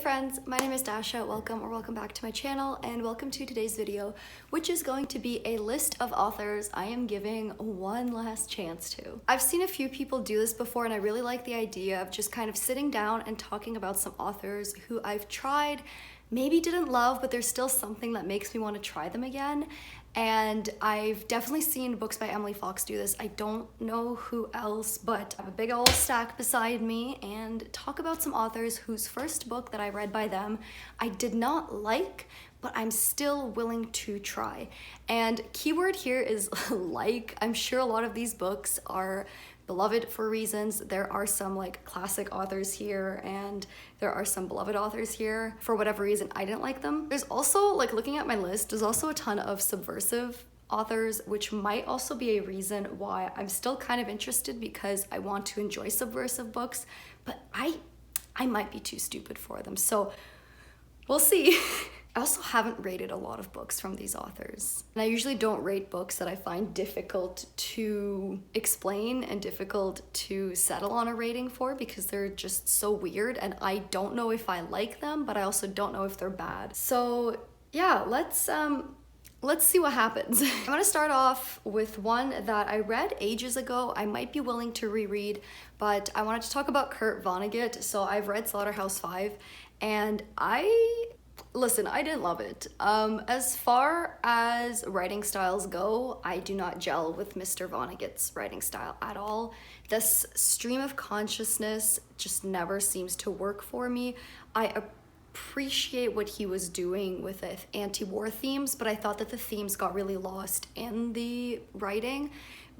Hey friends, my name is Dasha. Welcome back to my channel, and welcome to today's video, which is going to be a list of authors I am giving one last chance to. I've seen a few people do this before, and I really like the idea of just kind of sitting down and talking about some authors who I've tried, maybe didn't love, but there's still something that makes me want to try them again. And I've definitely seen books by Emily Fox do this. I don't know who else, but I have a big old stack beside me and talk about some authors whose first book that I read by them I did not like, but I'm still willing to try. And keyword here is like. I'm sure a lot of these books are beloved for reasons. There are some like classic authors here, and there are some beloved authors here. For whatever reason, I didn't like them. There's also, like, looking at my list, there's also a ton of subversive authors, which might also be a reason why I'm still kind of interested, because I want to enjoy subversive books, but I might be too stupid for them. So we'll see. I also haven't rated a lot of books from these authors. And I usually don't rate books that I find difficult to explain and difficult to settle on a rating for, because they're just so weird and I don't know if I like them, but I also don't know if they're bad. So yeah, let's see what happens. I'm gonna start off with one that I read ages ago. I might be willing to reread, but I wanted to talk about Kurt Vonnegut. So I've read Slaughterhouse-Five, and listen, I didn't love it. As far as writing styles go, I do not gel with Mr. Vonnegut's writing style at all. This stream of consciousness just never seems to work for me. I appreciate what he was doing with the anti-war themes, but I thought that the themes got really lost in the writing.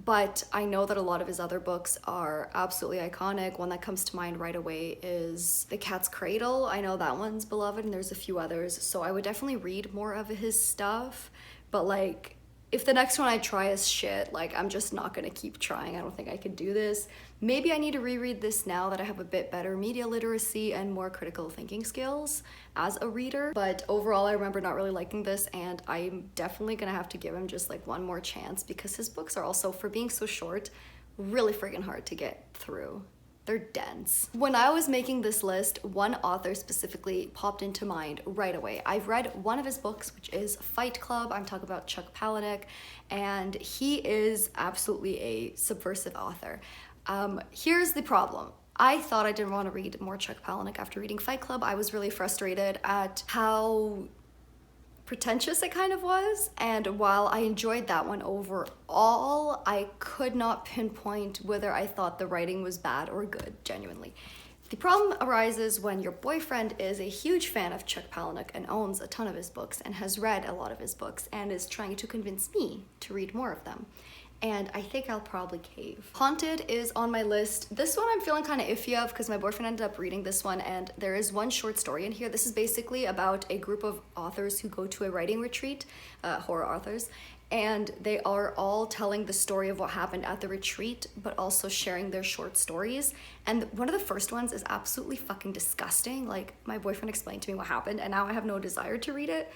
But I know that a lot of his other books are absolutely iconic. One that comes to mind right away is The Cat's Cradle. I know that one's beloved, and there's a few others. So I would definitely read more of his stuff. But like, if the next one I try is shit, like, I'm just not gonna keep trying. I don't think I could do this. Maybe I need to reread this now that I have a bit better media literacy and more critical thinking skills as a reader. But overall, I remember not really liking this, and I'm definitely gonna have to give him just like one more chance, because his books are also, for being so short, really friggin' hard to get through. They're dense. When I was making this list, one author specifically popped into mind right away. I've read one of his books, which is Fight Club. I'm talking about Chuck Palahniuk, and he is absolutely a subversive author. Here's the problem. I thought I didn't want to read more Chuck Palahniuk after reading Fight Club. I was really frustrated at how pretentious it kind of was, and while I enjoyed that one overall, I could not pinpoint whether I thought the writing was bad or good, genuinely. The problem arises when your boyfriend is a huge fan of Chuck Palahniuk and owns a ton of his books and has read a lot of his books and is trying to convince me to read more of them. And I think I'll probably cave. Haunted is on my list. This one I'm feeling kind of iffy of, because my boyfriend ended up reading this one, and there is one short story in here. This is basically about a group of authors who go to a writing retreat, horror authors, and they are all telling the story of what happened at the retreat, but also sharing their short stories. And one of the first ones is absolutely fucking disgusting. Like, my boyfriend explained to me what happened, and now I have no desire to read it.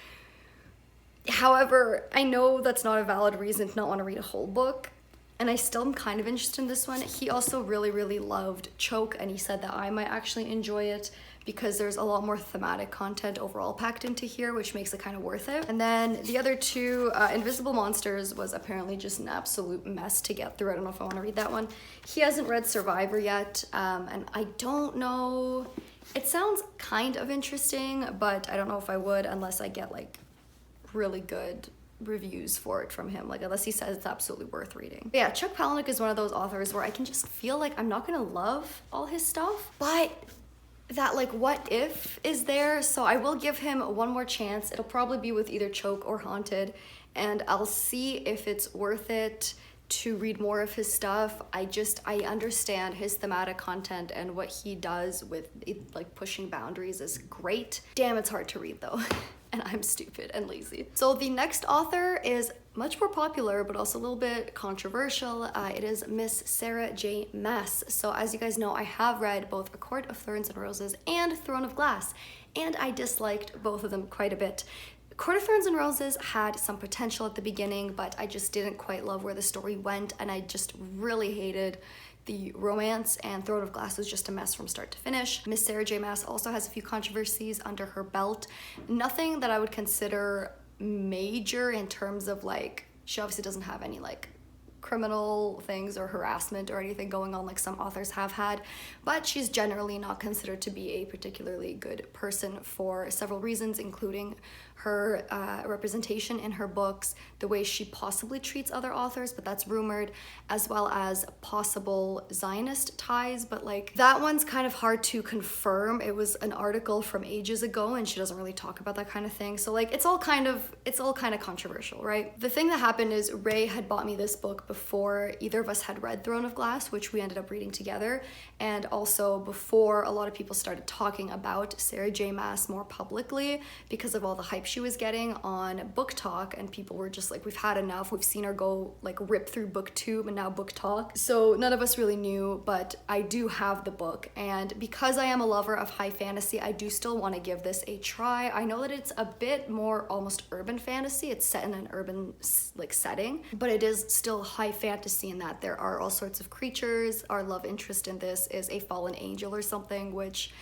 However, I know that's not a valid reason to not want to read a whole book, and I still am kind of interested in this one. He also really loved Choke, and he said that I might actually enjoy it because there's a lot more thematic content overall packed into here, which makes it kind of worth it. And then the other two, Invisible Monsters was apparently just an absolute mess to get through. I don't know if I want to read that one. He hasn't read Survivor yet, and I don't know. It sounds kind of interesting, but I don't know if I would unless I get like really good reviews for it from him, like unless he says it's absolutely worth reading. But yeah, Chuck Palahniuk is one of those authors where I can just feel like I'm not gonna love all his stuff, but that like what if is there, so I will give him one more chance. It'll probably be with either Choke or Haunted, and I'll see if it's worth it to read more of his stuff. I understand his thematic content, and what he does with like pushing boundaries is great. Damn, it's hard to read though. And I'm stupid and lazy. So the next author is much more popular, but also a little bit controversial. It is Miss Sarah J. Maas. So as you guys know, I have read both A Court of Thorns and Roses and Throne of Glass, and I disliked both of them quite a bit. Court of Thorns and Roses had some potential at the beginning, but I just didn't quite love where the story went, and I just really hated the romance, and Throne of Glass was just a mess from start to finish. Miss Sarah J Maas also has a few controversies under her belt. Nothing that I would consider major in terms of like, she obviously doesn't have any like criminal things or harassment or anything going on like some authors have had, but she's generally not considered to be a particularly good person for several reasons, including her representation in her books, the way she possibly treats other authors, but that's rumored, as well as possible Zionist ties, but like that one's kind of hard to confirm. It was an article from ages ago and she doesn't really talk about that kind of thing, so like it's all kind of controversial, right? The thing that happened is Ray had bought me this book before either of us had read Throne of Glass, which we ended up reading together, and also before a lot of people started talking about Sarah J Maas more publicly because of all the hype she was getting on Book Talk, and people were just like, we've had enough, we've seen her go like rip through BookTube and now Book Talk. So none of us really knew, but I do have the book, and because I am a lover of high fantasy, I do still want to give this a try. I know that it's a bit more almost urban fantasy, it's set in an urban like setting, but it is still high fantasy in that there are all sorts of creatures. Our love interest in this is a fallen angel or something, which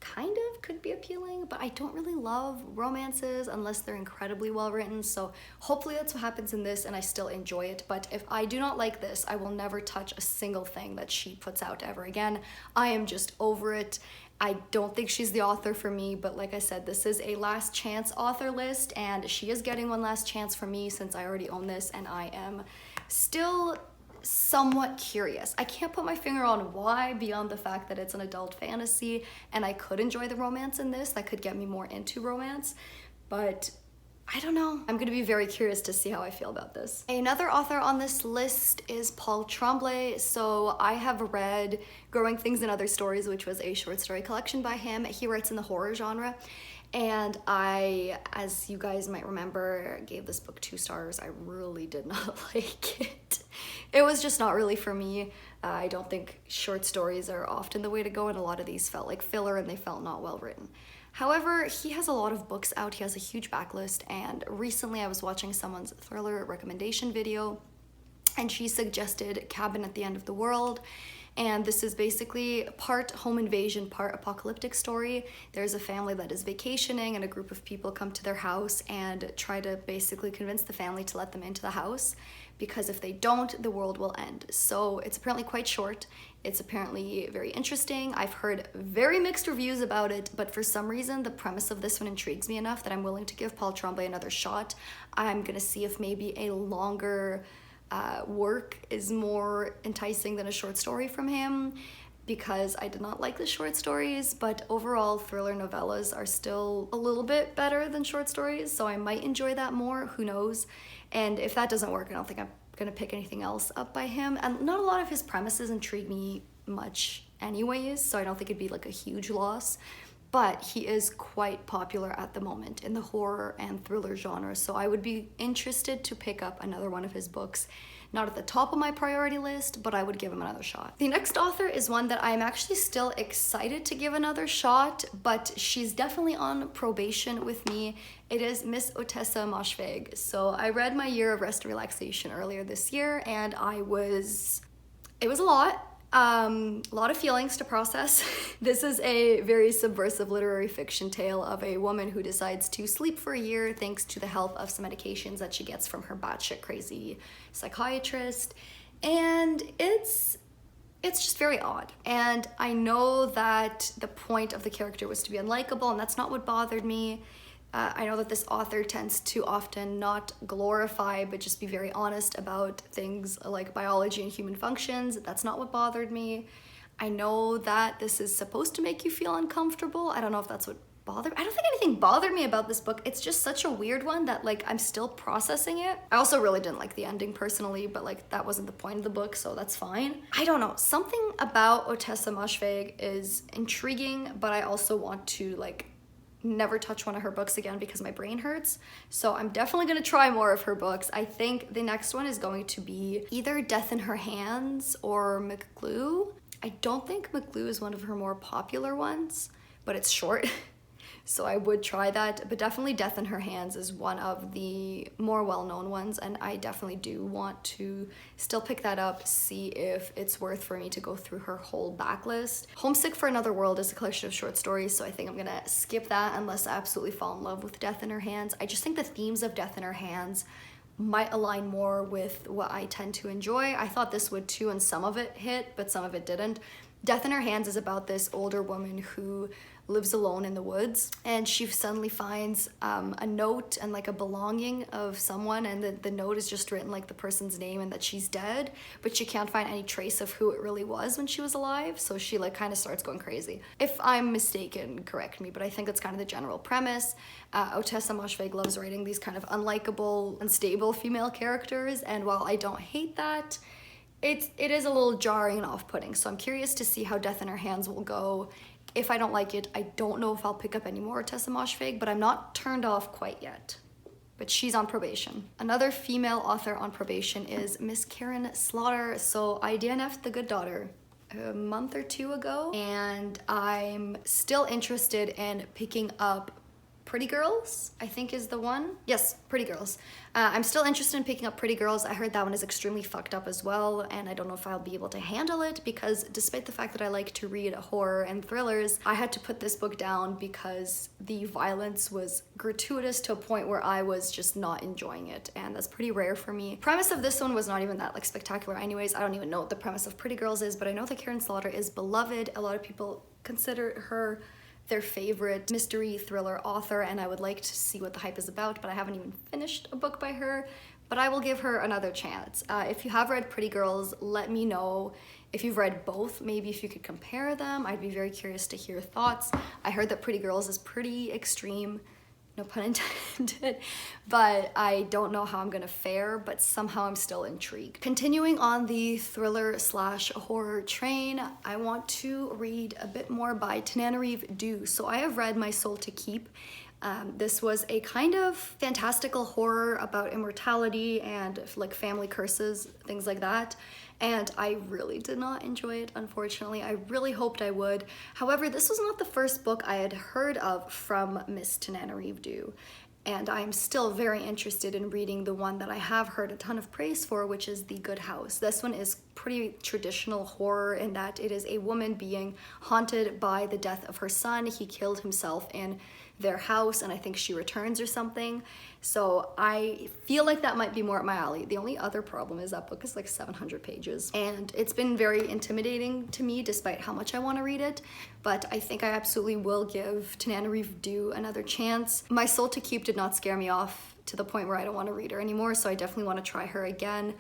kind of could be appealing, but I don't really love romances unless they're incredibly well written, so hopefully that's what happens in this and I still enjoy it. But if I do not like this, I will never touch a single thing that she puts out ever again. I am just over it. I don't think she's the author for me, but like I said, this is a last chance author list and she is getting one last chance for me since I already own this, and I am still somewhat curious. I can't put my finger on why beyond the fact that it's an adult fantasy and I could enjoy the romance in this. That could get me more into romance, but I don't know. I'm gonna be very curious to see how I feel about this. Another author on this list is Paul Tremblay. So I have read Growing Things and Other Stories, which was a short story collection by him. He writes in the horror genre. And I, as you guys might remember, gave this book 2 stars. I really did not like it. It was just not really for me. I don't think short stories are often the way to go, and a lot of these felt like filler and they felt not well written. However, he has a lot of books out. He has a huge backlist, and recently I was watching someone's thriller recommendation video and she suggested Cabin at the End of the World. And this is basically part home invasion, part apocalyptic story. There's a family that is vacationing and a group of people come to their house and try to basically convince the family to let them into the house, because if they don't, the world will end. So it's apparently quite short. It's apparently very interesting. I've heard very mixed reviews about it, but for some reason, the premise of this one intrigues me enough that I'm willing to give Paul Tremblay another shot. I'm gonna see if maybe a longer work is more enticing than a short story from him, because I did not like the short stories, but overall thriller novellas are still a little bit better than short stories, so I might enjoy that more, who knows. And if that doesn't work, I don't think I'm gonna pick anything else up by him, and not a lot of his premises intrigue me much anyways, so I don't think it'd be like a huge loss. But he is quite popular at the moment in the horror and thriller genre, so I would be interested to pick up another one of his books. Not at the top of my priority list, but I would give him another shot. The next author is one that I'm actually still excited to give another shot, but she's definitely on probation with me. It is Miss Ottessa Moshfegh. So I read My Year of Rest and Relaxation earlier this year, and it was a lot. A lot of feelings to process. This is a very subversive literary fiction tale of a woman who decides to sleep for a year thanks to the help of some medications that she gets from her batshit crazy psychiatrist. And it's just very odd. And I know that the point of the character was to be unlikable, and that's not what bothered me. I know that this author tends to often not glorify, but just be very honest about things like biology and human functions. That's not what bothered me. I know that this is supposed to make you feel uncomfortable. I don't know if that's what bothered me. I don't think anything bothered me about this book. It's just such a weird one that like I'm still processing it. I also really didn't like the ending personally, but like that wasn't the point of the book, so that's fine. I don't know. Something about Ottessa Moshfegh is intriguing, but I also want to like never touch one of her books again because my brain hurts. So I'm definitely gonna try more of her books. I think the next one is going to be either Death in Her Hands or McGlue. I don't think McGlue is one of her more popular ones, but it's short. so I would try that. But definitely Death in Her Hands is one of the more well-known ones, and I definitely do want to still pick that up, see if it's worth for me to go through her whole backlist. Homesick for Another World is a collection of short stories, so I think I'm gonna skip that unless I absolutely fall in love with Death in Her Hands. I just think the themes of Death in Her Hands might align more with what I tend to enjoy. I thought this would too, and some of it hit, but some of it didn't. Death in Her Hands is about this older woman who lives alone in the woods, and she suddenly finds a note and like a belonging of someone, and the note is just written like the person's name and that she's dead, but she can't find any trace of who it really was when she was alive, so she like kind of starts going crazy. If I'm mistaken, correct me, but I think that's kind of the general premise. Otessa Moshfegh loves writing these kind of unlikable, unstable female characters, and while I don't hate that, it is a little jarring and off-putting, so I'm curious to see how Death in Her Hands will go. If I don't like it, I don't know if I'll pick up any more Otessa Moshfegh, but I'm not turned off quite yet. But she's on probation. Another female author on probation is Miss Karen Slaughter. So I DNF'd The Good Daughter a month or two ago, and I'm still interested in picking up Pretty Girls, I think is the one. Yes, Pretty Girls. I'm still interested in picking up Pretty Girls. I heard that one is extremely fucked up as well, and I don't know if I'll be able to handle it because despite the fact that I like to read horror and thrillers, I had to put this book down because the violence was gratuitous to a point where I was just not enjoying it, and that's pretty rare for me. Premise of this one was not even that like spectacular anyways. I don't even know what the premise of Pretty Girls is, but I know that Karen Slaughter is beloved. A lot of people consider her their favorite mystery thriller author, and I would like to see what the hype is about, but I haven't even finished a book by her, but I will give her another chance. If you have read Pretty Girls, let me know. If you've read both, maybe if you could compare them, I'd be very curious to hear your thoughts. I heard that Pretty Girls is pretty extreme, no pun intended, but I don't know how I'm gonna fare, but somehow I'm still intrigued. Continuing on the thriller slash horror train, I want to read a bit more by Tananarive Due. So I have read My Soul to Keep. This was a kind of fantastical horror about immortality and like family curses, things like that. And I really did not enjoy it, unfortunately. I really hoped I would. However, this was not the first book I had heard of from Miss Tananarive Due, and I'm still very interested in reading the one that I have heard a ton of praise for, which is The Good House. This one is pretty traditional horror in that it is a woman being haunted by the death of her son. He killed himself in their house, and I think she returns or something. So I feel like that might be more up my alley. The only other problem is that book is like 700 pages, and it's been very intimidating to me despite how much I want to read it, but I think I absolutely will give Tananarive Due another chance. My Soul to Keep did not scare me off to the point where I don't want to read her anymore, so I definitely want to try her again.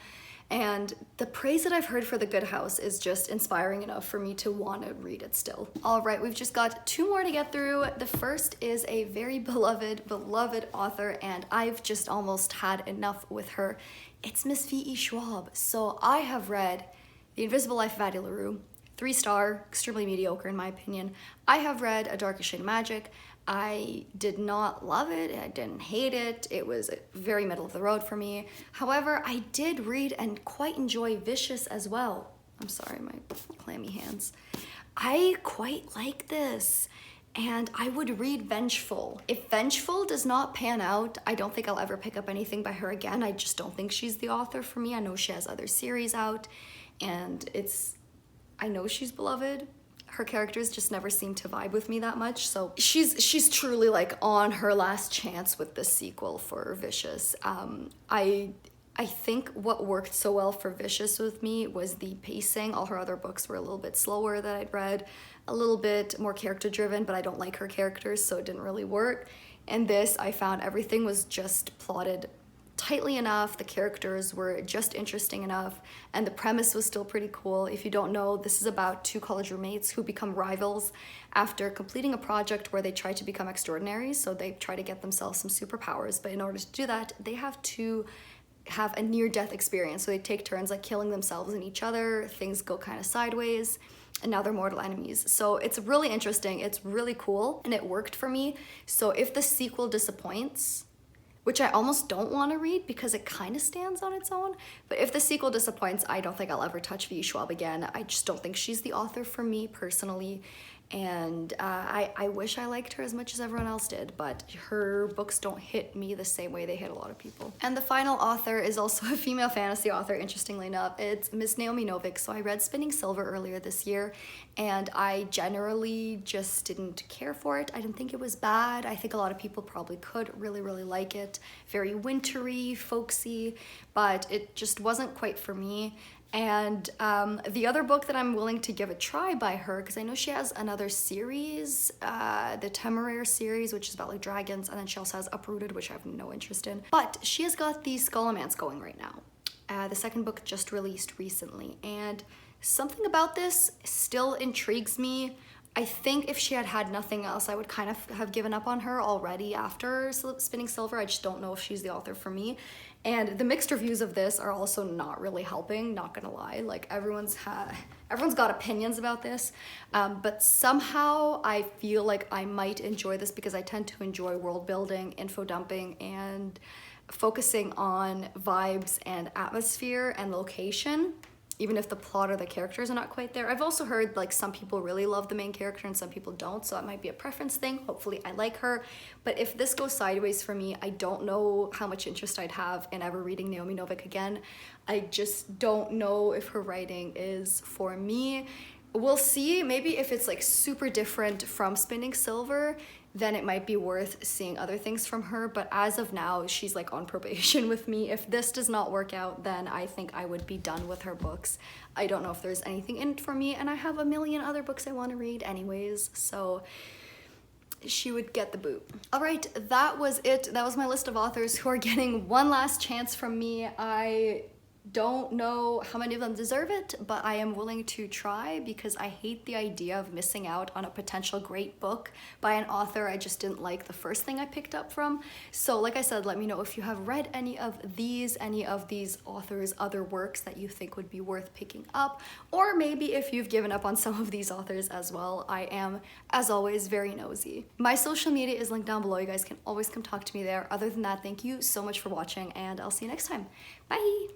And the praise that I've heard for The Good House is just inspiring enough for me to want to read it still. All right, we've just got two more to get through. The first is a very beloved author, and I've just almost had enough with her. It's Miss V.E. Schwab. So I have read The Invisible Life of Addie LaRue, 3-star, extremely mediocre in my opinion. I have read A Darkest Shade of Magic. I did not love it, I didn't hate it, it was very middle of the road for me. However, I did read and quite enjoy Vicious as well. I'm sorry, my clammy hands. I quite like this, and I would read Vengeful. If Vengeful does not pan out, I don't think I'll ever pick up anything by her again. I just don't think she's the author for me. I know she has other series out, and I know she's beloved. Her characters just never seem to vibe with me that much, so she's truly like on her last chance with the sequel for Vicious. I think what worked so well for Vicious with me was the pacing. All her other books were a little bit slower that I'd read, a little bit more character driven, but I don't like her characters, so it didn't really work. And this, I found everything was just plotted tightly enough, the characters were just interesting enough, and the premise was still pretty cool. If you don't know, this is about two college roommates who become rivals after completing a project where they try to become extraordinary, so they try to get themselves some superpowers, but in order to do that, they have to have a near-death experience, so they take turns like killing themselves and each other, things go kind of sideways, and now they're mortal enemies. So it's really interesting, it's really cool, and it worked for me. So if the sequel disappoints, which I almost don't want to read because it kind of stands on its own. But if the sequel disappoints, I don't think I'll ever touch V. Schwab again. I just don't think she's the author for me personally. and I wish I liked her as much as everyone else did, but her books don't hit me the same way they hit a lot of people. And the final author is also a female fantasy author, interestingly enough. It's Miss Naomi Novik. So I read Spinning Silver earlier this year, and I generally just didn't care for it. I didn't think it was bad. I think a lot of people probably could really, really like it. Very wintry, folksy, but it just wasn't quite for me. And the other book that I'm willing to give a try by her, because I know she has another series, the Temeraire series, which is about like dragons, and then she also has Uprooted, which I have no interest in. But she has got the Scholomance going right now. The second book just released recently, and something about this still intrigues me. I think if she had had nothing else, I would kind of have given up on her already after Spinning Silver. I just don't know if she's the author for me. And the mixed reviews of this are also not really helping, not gonna lie. Like everyone's got opinions about this, but somehow I feel like I might enjoy this because I tend to enjoy world building, info dumping, and focusing on vibes and atmosphere and location, even if the plot or the characters are not quite there. I've also heard like some people really love the main character and some people don't, so it might be a preference thing. Hopefully I like her. But if this goes sideways for me, I don't know how much interest I'd have in ever reading Naomi Novik again. I just don't know if her writing is for me. We'll see. Maybe if it's like super different from Spinning Silver, then it might be worth seeing other things from her. But as of now, she's like on probation with me. If this does not work out, then I think I would be done with her books. I don't know if there's anything in it for me, and I have a million other books I want to read anyways, so she would get the boot. All right, that was it. That was my list of authors who are getting one last chance from me. I don't know how many of them deserve it, but I am willing to try because I hate the idea of missing out on a potential great book by an author I just didn't like the first thing I picked up from. So like I said, let me know if you have read any of these authors' other works that you think would be worth picking up, or maybe if you've given up on some of these authors as well. I am, as always, very nosy. My social media is linked down below. You guys can always come talk to me there. Other than that, thank you so much for watching, and I'll see you next time. Bye!